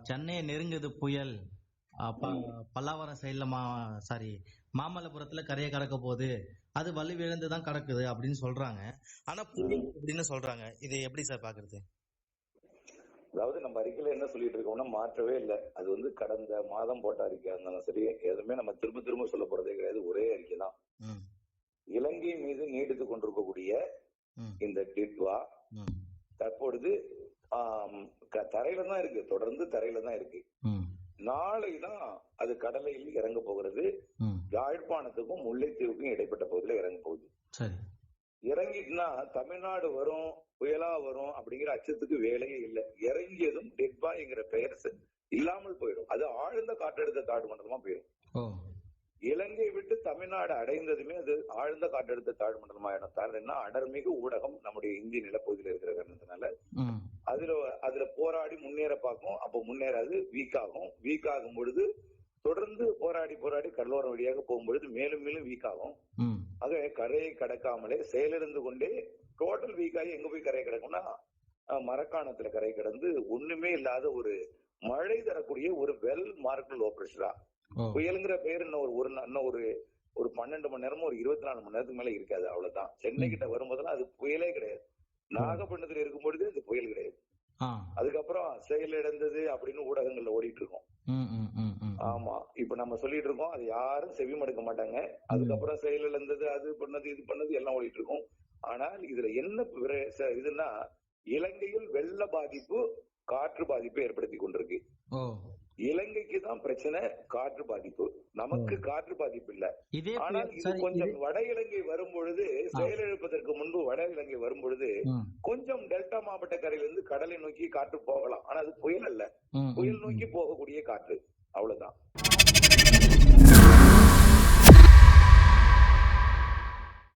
சென்னையை நெருங்குது புயல். பல்லாவரம் சைட்ல சாரி, மாமல்லபுரத்துல கரையை கடக்க போகுது, அது வலுவிழந்து தான் கடக்குது அப்படின்னு சொல்றாங்க. ஆனா புயல் அப்படின்னு சொல்றாங்க. இது எப்படி சார் பாக்குறது? அதாவது நம்ம அறிக்கையில என்ன சொல்லிட்டு இருக்கோம்னா மாற்றவே இல்லை. அது வந்து கடந்த மாதம் போட்ட அறிக்கையா இருந்தாலும் சரி, எதுவுமே நம்ம திரும்ப திரும்ப சொல்ல போறதே கிடையாது. ஒரே அறிக்கை தான். இலங்கை மீது நீடித்து கொண்டிருக்கக்கூடிய இந்த டிட்வா தற்பொழுது தரையில தான் இருக்கு, தொடர்ந்து தரையில தான் இருக்கு. நாளைதான் அது கடலையில் இறங்க போகிறது. யாழ்ப்பாணத்துக்கும் முல்லைத்தீவுக்கும் இடைப்பட்ட பகுதியில் இறங்க போகுது. இறங்கிட்டுனா தமிழ்நாடு வரும், புயலா வரும் அப்படிங்கிற அச்சத்துக்கு வேலையே இல்லை. இறங்கியதும் டெட்பாய்ங்கிற பெயர் இல்லாமல் போயிடும். அது ஆழ்ந்த காற்றழுத்த தாழ்வு மண்டலமா போயிடும். இலங்கை விட்டு தமிழ்நாடு அடைந்ததுமே அது ஆழ்ந்த காற்றழுத்த தாழ்வு மண்டலமா ஆயிடும். காரணம் அடர்மிகு ஊடகம் நம்முடைய இந்திய நிலப்பகுதியில் இருக்கிற காரணத்தினால அதுல போராடி முன்னேற பார்க்கும். அப்ப முன்னேறாது, வீக் ஆகும். வீக் ஆகும் பொழுது தொடர்ந்து போராடி கடலோரம் வழியாக போகும்பொழுது மேலும் மேலும் வீக் ஆகும். ஆக கரையை கடக்காமலே செயலிழந்து கொண்டே டோட்டல் வீக் ஆகி எங்க போய் கரையை கிடக்கும்னா மரக்காணத்துல கரை கிடந்து ஒண்ணுமே இல்லாத ஒரு மழை தரக்கூடிய ஒரு வெல் மார்க் லோ பிரஷரா புயலுங்கிற பேர் இன்னும் ஒரு 12 மணி நேரமும் ஒரு 24 மணி நேரத்துக்கு மேல இருக்காது. அவ்வளவுதான். சென்னை கிட்ட வரும்போதெல்லாம் அது புயலே கிடையாது. நாகப்பட்டினத்துல இருக்கும் பொழுது அது புயல் கிடையாது. அதுக்கப்புறம் செயலிழந்தது அப்படின்னு ஊடகங்கள்ல ஓடிட்டு இருக்கோம். ஆமா, இப்ப நம்ம சொல்லிட்டு இருக்கோம், அது யாரும் செவிமடுக்க மாட்டாங்க. அதுக்கப்புறம் செயலிழந்தது, அது பண்ணது, இது பண்ணது எல்லாம் ஓடிட்டு இருக்கும். ஆனால் இதுல என்ன இதுன்னா இலங்கையில் வெள்ள பாதிப்பு, காற்று பாதிப்பு ஏற்படுத்தி கொண்டிருக்கு. இலங்கைக்கு தான் பிரச்சனை காற்று பாதிப்பு, நமக்கு காற்று பாதிப்பு இல்ல. ஆனால் இது கொஞ்சம் வட இலங்கை வரும் பொழுது, செயலிழப்பதற்கு முன்பு வட இலங்கை வரும் பொழுது கொஞ்சம் டெல்டா மாவட்ட கரையிலிருந்து கடலை நோக்கி காற்று போகலாம். ஆனா அது புயல் அல்ல, புயல் நோக்கி போகக்கூடிய காற்று, அவ்வளவுதான்.